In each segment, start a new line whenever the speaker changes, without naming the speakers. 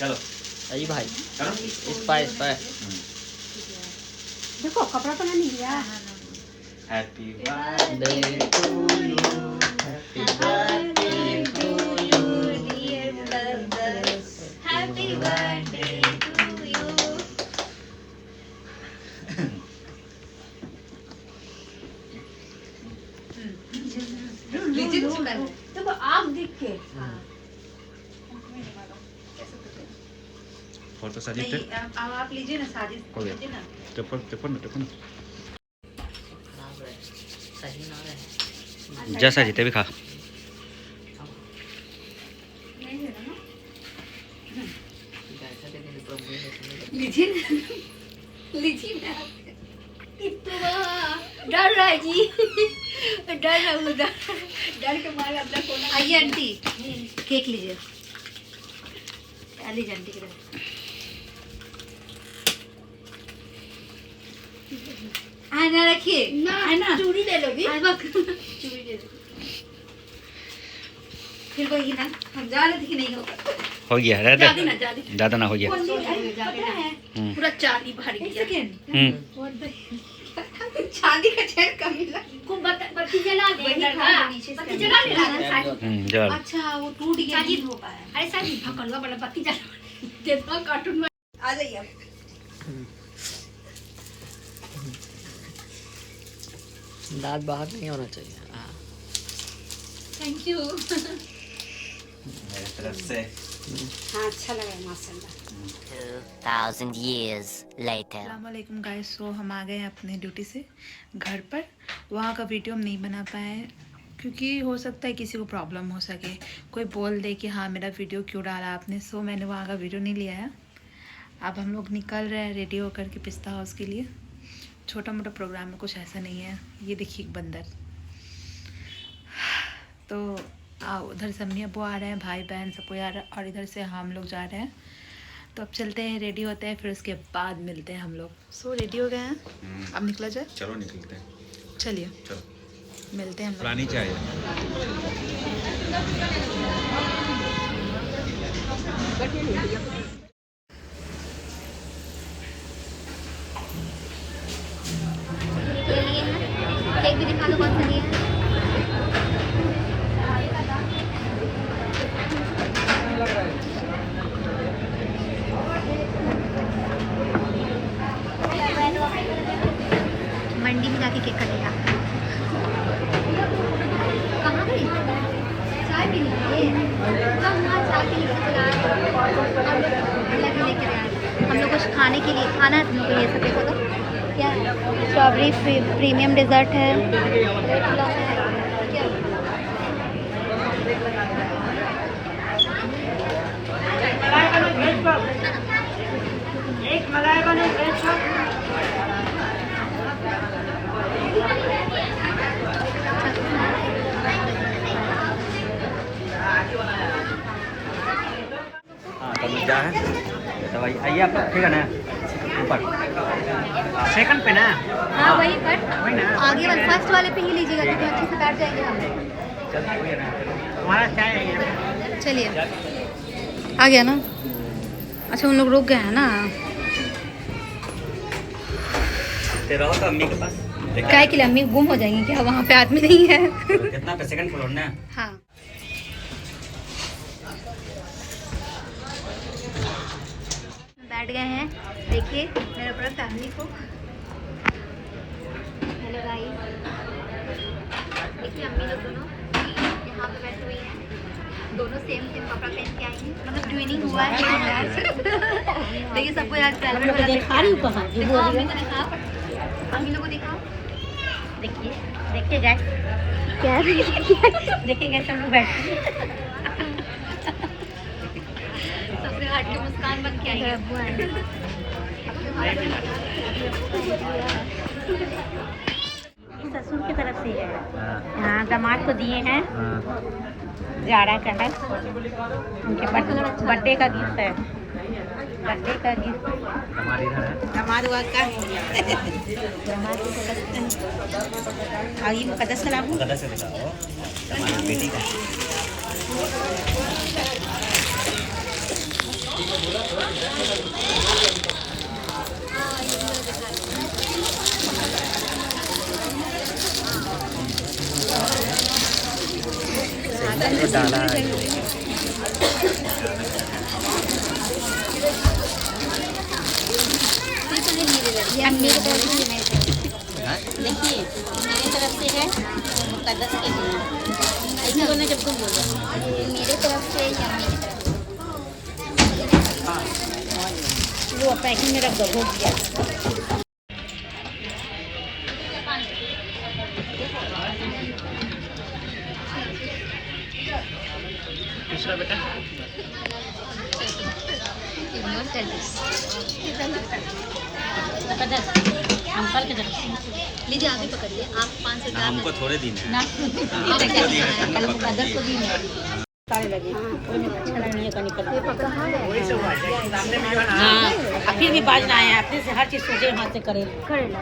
चलो
अजी भाई इस पर
देखो कपड़ा तो नहीं लिया।
Happy birthday
to you, happy birthday to you,
dear brothers, happy birthday to you. देखो आप देख के
फोटो साजी
नहीं, अब आप लीजिए ना, शादी
हो गया।
लीजिए ना।
टिपन
सही ना रहे।
जैसा जीते भी खा।
नहीं है ना?
जैसा दे देने पर मुझे नहीं
लीजिए ना, लीजिए ना। कितना डर रहा है जी, डर रहा हूँ, डर के मारे अपना फोन। आइए आंटी, केक लीजिए। लीजिए आंटी की तरफ। आना रखिए ना, चूड़ी ले लोगी। चूड़ी ले लो। फिर कोई ना, हम जा रहे थे कि नहीं होगा।
हो गया ज़्यादा ना हो गया।
पूरा चांदी भर गया। चांदी का चेन का मिला। को बत्ती जला दे, बत्ती जला दे।
जल।
अच्छा वो टूट गया, नहीं हो पाया। अरे साहब भकलवा बड़ा बत्ती जला देखो कार्टून में आ जाइए आप।
दांत बाहर नहीं होना चाहिए।
Thank you.
मेरी तरफ से
हाँ अच्छा लगा माशाल्लाह।
2000 years later.
अस्सलामुअलैकुम गाइस। सो हम आ गए हैं अपने ड्यूटी से घर पर। वहाँ का वीडियो हम नहीं बना पाए क्योंकि हो सकता है किसी को प्रॉब्लम हो सके, कोई बोल दे कि हाँ मेरा वीडियो क्यों डाला आपने। सो मैंने वहाँ का वीडियो नहीं लिया है। अब हम लोग निकल रहे हैं रेडी होकर के पिस्ता हाउस के लिए। छोटा मोटा प्रोग्राम में, कुछ ऐसा नहीं है। ये देखिए एक बंदर। तो उधर से अम्मी अब्बू आ रहे हैं, भाई बहन सब कोई आ रहा है, और इधर से हम लोग जा रहे हैं। तो अब चलते हैं, रेडी होते हैं, फिर उसके बाद मिलते हैं हम लोग। सो रेडी हो गए हैं, अब निकला जाए।
चलो निकलते हैं।
चलिए
चलो
मिलते हैं हम लोग।
पुरानी चाय
केक भी दिखा दो, कौन सा लिया है। मंडी में जाके केक कटेगा। कहाँ गई? चाय पी लीजिए। हाँ चाय पी लीजिए। लेकर आए हम लोग कुछ खाने के लिए। खाना है तुम लोग को, ये सब देखो तो क्या है। स्ट्रॉबेरी प्रीमियम डेजर्ट है, रेड पुलाव है, क्या एक मलाई बनो फ्रेश।
हाँ तो जा है तो भाई आइए आप, ठीक है ना, ऊपर सेकंड पे ना।
हाँ वही पर आगे वाले फर्स्ट वाले पे ही लीजिएगा क्योंकि अच्छे से बैठ जाएंगे हम।
हमारा चाय
चलिए आ गया ना। अच्छा उन लोग रुक गए हैं ना।
तेरा हो तो अम्मी के पास
क्या के लिए अम्मी गुम हो जाएंगी क्या? वहाँ पे आदमी नहीं है।
कितना पे? सेकंड फ्लोर ना।
हाँ बैठ गए हैं। देखिए मेरे पूरा फैमिली को। हेलो गाइस, देखिए अम्मी लोग दोनों यहाँ पे बैठे हुए हैं। दोनों सेम कपड़ा पहन के आई हैं, मतलब ट्विनिंग हुआ है। देखिए सबको याद कर अम्मी को दिखाओ, अम्मी लोग को दिखाओ। देखिए देखिए गाइस, क्या देखिए गाइस हम लोग बैठे सबसे हाथ की मुस्कान बन के आई है। ससुर की तरफ से है। हाँ दामाद को दिए हैं जाड़ा का है, उनके बर्थडे का गिफ्ट है। बर्थडे का गिफ्ट दामाद हुआ का दामाद आगे मुकद्दस सलाम
मुकद्दस से दिखाओ हमारी बेटी का। तो डाला है।
देखिए मेरे तरफ से है मुकद्दस के लिए ऐसे बोलना जब तुम बोलो
मेरे तरफ से या मेरी तरफ
वो पैकिंग में रख दो हो गया।
दूसरा बेटा
मुकद्दस अंकल के तरफ से
लीजिए आप ही पकड़िए आप 5 से 4
हमको थोड़े दिन है।
ना
कल
मुकद्दस को भी सारे लगे कोई में अच्छा नहीं है कहीं पर हाँ फिर भी बाज ना आए अपने से हर चीज सोचे हाथ से करे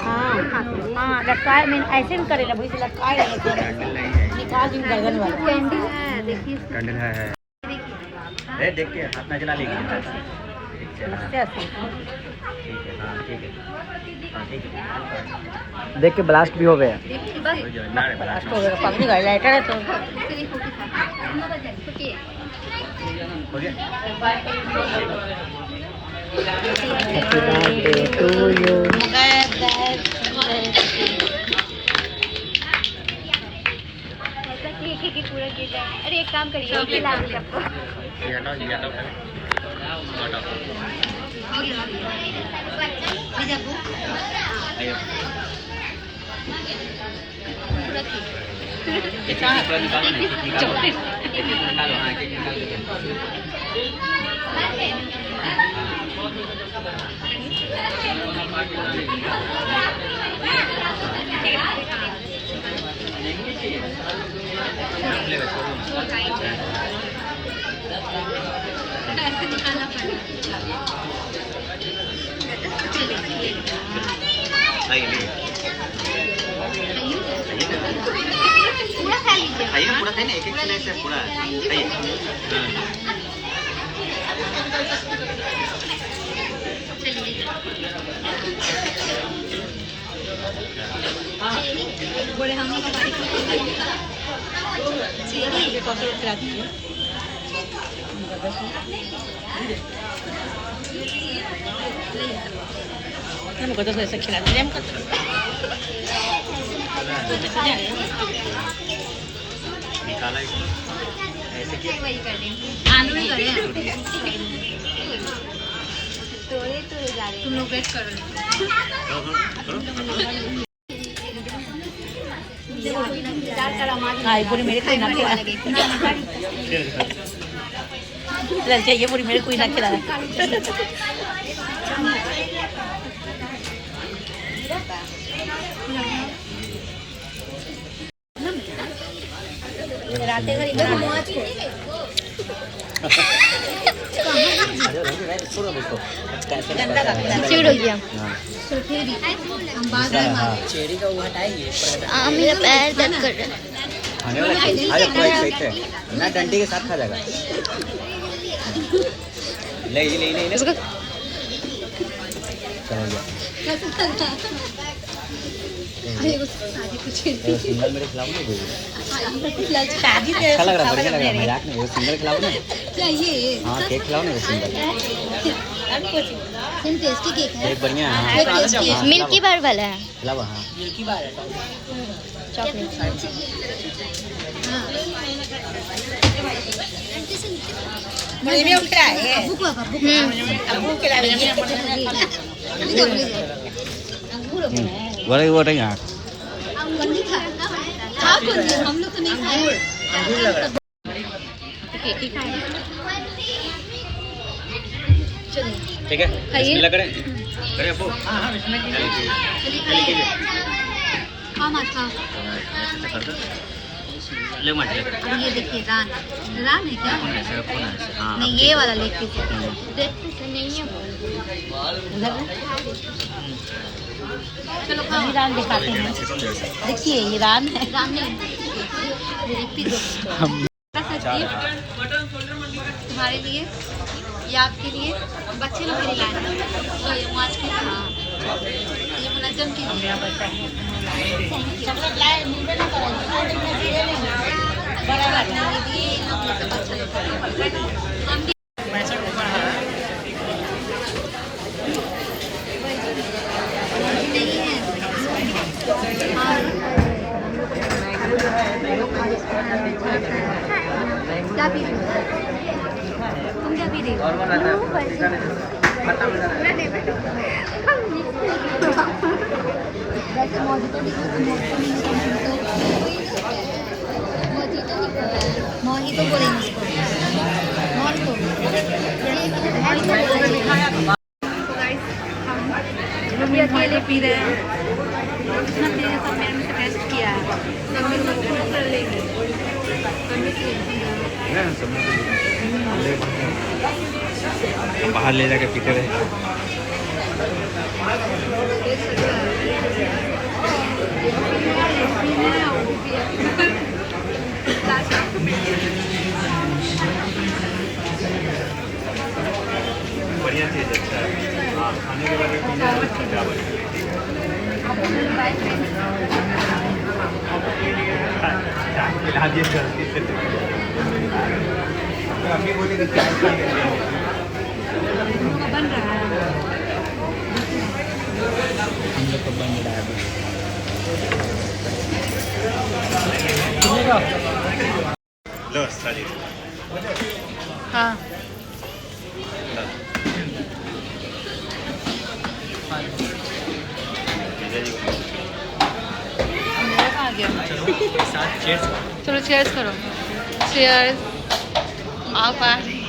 हाँ हाँ लटकाए मैं ऐसे भी करे ना वही से लटकाए रहे निकाल दी बैगन वाला
कैंडल है देखिए
कैंडल है। ए देख के हाथ ना जला लीजिए।
नमस्ते अस्सी
ठीक है हाँ ठीक है हाँ ठीक है। देख के ब्लास्ट भी हो गया।
लास्ट हो गया पकड़ी गई लाइटर है तो
हो गया।
पूरा गिर जाए। अरे एक काम करिए खिला दीजिए आपको।
ये हटाओ पहले।
लीजिए आपको।
आइए।
पूरा खींच।
एक निकालो ना, एक निकालो। एक निकालो हाँ एक निकालो।
ऐसे निकालना पड़ेगा। पूरा खा लीजिए।
खाइए ना पूरा खाइए ना एक एक प्लेट से पूरा खाइए।
बोले हम लोग हमारी
खिला दीजिए मुकद्दस ऐसे खिला दीजिए
निकाला इसको ऐसे किया।
वही कर देंगे। आलू ही करें। तोड़े जा रहे तुम लोग वेट करो।
हाँ पूरी मेरे कोई ना खिला चाहिए पूरी मेरे कोई ना खिला
चिड़ हो गया। हम बाद में
चेरी का वो हटाएंगे
मेरा पैर दर्द कर रहा है।
खाने वाला खा जा पूरा एक साइड से ना डंडी के साथ खा जाएगा। ले चलो सिंगल मेरे खिलाओ ना
शादी
अच्छा लग रहा है बढ़िया लग रहा है मजाक नहीं वो सिंगल खिलाओ ना
चाहिए
हाँ केक खिलाओ ना वो सिंगल
टेस्टी केक है।
केक बढ़िया है
मिल्की बार वाला है।
खिलाओ हाँ
मिल्की बार है
चॉकलेट
मुझे भी खिलाए
वो रहेगा
हम लोग तो नहीं खाए।
ठीक है बिस्मिल्लाह करें अब्बू
चलिए खाओ मत खाओ।
ले मत ले
अब ये देखिए रान रान है क्या?
हाँ
नहीं ये वाला लेग पीस देखते से नहीं है। चलो खाओ।
ईरान दिखाते हैं देखिए ईरान है
रान नहीं लेग पीस तुम्हारे लिए ये आपके लिए बच्चे लोग के लिए लाए हैं। तो ये माछ के हाँ ये मुनज्जम के लिए।
बड़ा वाला
ये हम लोग को अच्छा लगता है। हम भी नहीं है। क्या पी रही हो? तुम क्या पी रही हो? वैसे मौजितो मोहितो बोलेंगे इसको। हम अकेले पी रहे हैं। हमने सब मेरे में से टेस्ट किया है। सब मेरे को पूरा कर लेंगे।
बाहर ले जाके पीते रहे। बढ़िया चीज अच्छा है। हाँ, खाने के बाद में पीना क्या बढ़िया। अम्मी बोली कि चाय
बन रहा है।
हम लोग को बन रहा है। लो सारी
हाँ आ गया। चलो चेयर्स करो। चेयर्स आप आ रही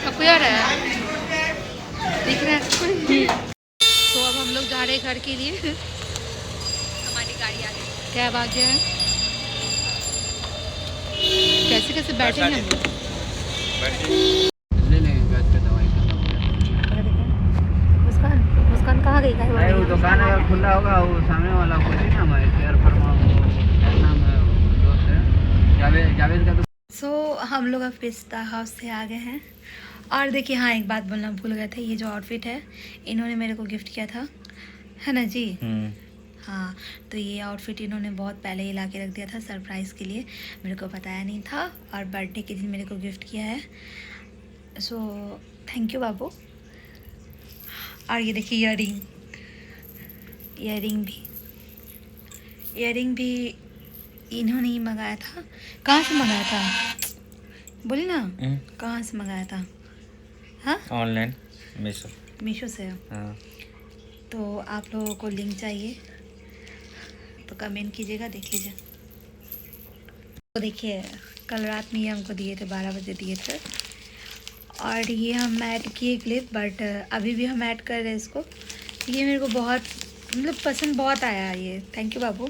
सबको यार है दिख रहा है सबको। तो अब हम लोग जा रहे हैं घर के लिए।
हमारी गाड़ी आ गई।
कैब आ गया है। कैसे कैसे बैठेंगे हम लोग? मुस्कान मुस्कान कहाँ गई?
नहीं वो दुकान अगर खुला होगा वो सामने वाला खोली ना हमारे शेयर फरमा क्या नाम है दोस्त है जावेद का।
सो हम लोग अब पिस्ता हाउस से आ गए हैं। और देखिए हाँ एक बात बोलना भूल गए थे। ये जो आउटफिट है इन्होंने मेरे को गिफ्ट किया था, है ना जी? हाँ तो ये आउटफिट इन्होंने बहुत पहले ही ला के रख दिया था सरप्राइज़ के लिए। मेरे को बताया नहीं था और बर्थडे के दिन मेरे को गिफ्ट किया है। सो थैंक यू बाबू। और ये देखिए ईयरिंग भी इन्होंने ही मंगाया था। कहाँ से मंगाया था बोली ना? कहाँ से मंगाया था? हाँ
ऑनलाइन
मीशो से।
हाँ
तो आप लोगों को लिंक चाहिए तो कमेंट कीजिएगा, देख लीजिए। तो देखिए कल रात में ये हमको दिए थे, 12 बजे दिए थे। और ये हम ऐड किए क्लिप, बट अभी भी हम ऐड कर रहे हैं इसको। ये मेरे को बहुत मतलब पसंद बहुत आया ये। थैंक यू बाबू।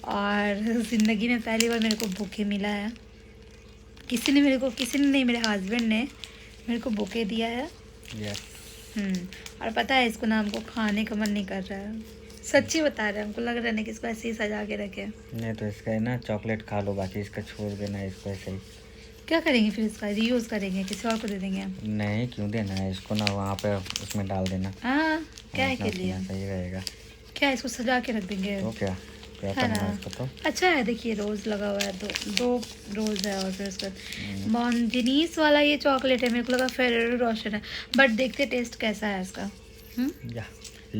और ज़िंदगी में पहली बार मेरे को बुके मिला है। किसी ने नहीं, मेरे हस्बैंड ने मेरे को बुके दिया है। और पता है इसको ना हमको खाने का मन नहीं कर रहा है। सच्ची बता रहे हैं, हमको लग रहा है ना कि इसको ऐसे ही सजा के रखे।
नहीं तो इसका है ना चॉकलेट खा लो, बाकी इसका छोड़ देना इसको ऐसे ही।
क्या करेंगे फिर? इसका रीयूज़ करेंगे, किसी और को दे देंगे?
नहीं क्यों देना है इसको ना, वहाँ पे उसमें डाल देना।
हाँ क्या है के लिए?
सही रहेगा। क्या
इसको सजा के रख देंगे
तो क्या
है
करना
ना?
है इसको तो।
अच्छा है। देखिए रोज़ लगा हुआ है, दो रोज़ है। और फिर उसका मॉन्जिनीस वाला ये चॉकलेट है। मेरे को लगा फेरेरो रोशर है, बट देखते टेस्ट कैसा है इसका।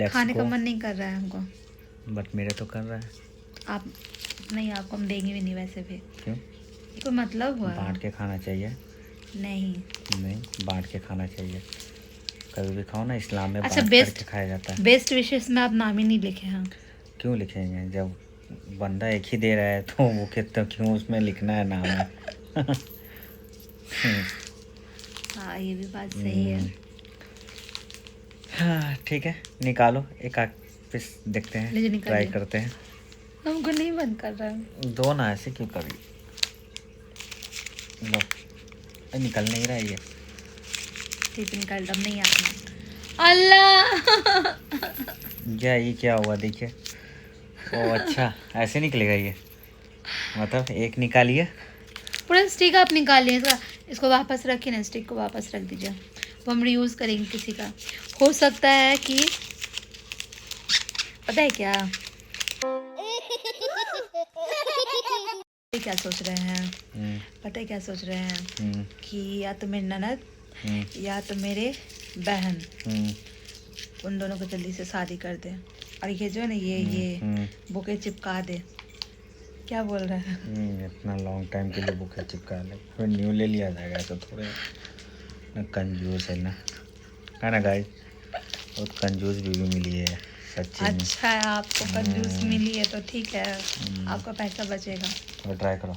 खाने का मन नहीं कर रहा है हमको,
बट मेरे तो कर रहा है।
आप नहीं, आपको हम देंगे भी नहीं वैसे भी।
क्यों?
कोई मतलब हुआ?
बांट के खाना चाहिए।
नहीं
बांट के खाना चाहिए। कभी भी खाओ ना, इस्लाम में
अच्छा
बांट करके खाया जाता है।
बेस्ट विशेस में आप नाम ही नहीं लिखे हैं।
क्यों लिखेंगे? जब बंदा एक ही दे रहा है तो वो तो क्यों उसमें लिखना है नाम है?
हाँ ये भी बात सही है।
हाँ ठीक है, निकालो एक आध पीस, देखते हैं, ट्राई करते हैं।
हमको नहीं मन कर रहा है।
दो ना, ऐसे क्यों करी? लो निकल नहीं रहा है ये।
ठीक निकल, दम नहीं आता। अल्लाह
ये क्या हुआ देखिए। ओ अच्छा ऐसे निकलेगा ये, मतलब एक निकालिए।
पूरा स्टिक आप निकालिए इसको वापस रखिए ना, स्टिक को वापस रख दीजिए। वो हम रीयूज़ करेंगे किसी का। हो सकता है कि पता है क्या क्या सोच रहे हैं, पता है क्या सोच रहे हैं कि या तो मेरी ननद या तो मेरे बहन, उन दोनों को जल्दी से शादी कर दे और ये जो है ना ये बुके चिपका दे। क्या बोल रहा है?
इतना लॉन्ग टाइम के लिए बुके चिपका ले, फिर न्यू ले लिया जाएगा। तो थोड़े ना कंजूस है ना गाइस, बहुत कंजूस बीवी मिली है सच्ची में।
अच्छा है, आपको कंजूस मिली है तो ठीक है, आपका पैसा बचेगा।
और ट्राई करो।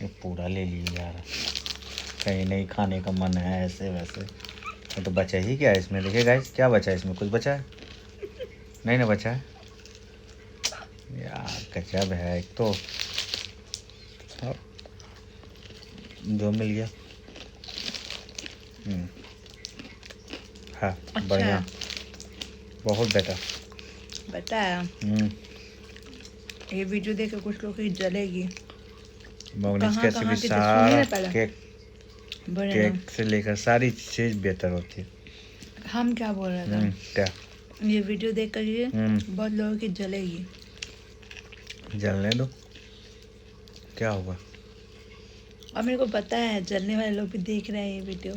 ये पूरा ले लिए यार, कहीं नहीं खाने का मन है ऐसे वैसे। तो बचा ही क्या है इसमें? देखिए गाइस, क्या बचा है इसमें? कुछ बचा है? नहीं ना बचा है यार, गजब है। एक तो जो मिल गया। हाँ
अच्छा।
बढ़िया, बहुत बेटर।
बताया ये वीडियो देख के कुछ लोग की जलेगी।
मॉर्निंग के
कहाँ की
सारा
पहले?
केक से लेकर सारी चीज बेहतर होती है।
हम क्या बोल रहे थे,
क्या
ये वीडियो देख कर ये बहुत लोगों की जलेगी।
जलने दो, क्या होगा।
और मेरे को पता है जलने वाले लोग भी देख रहे हैं ये वीडियो।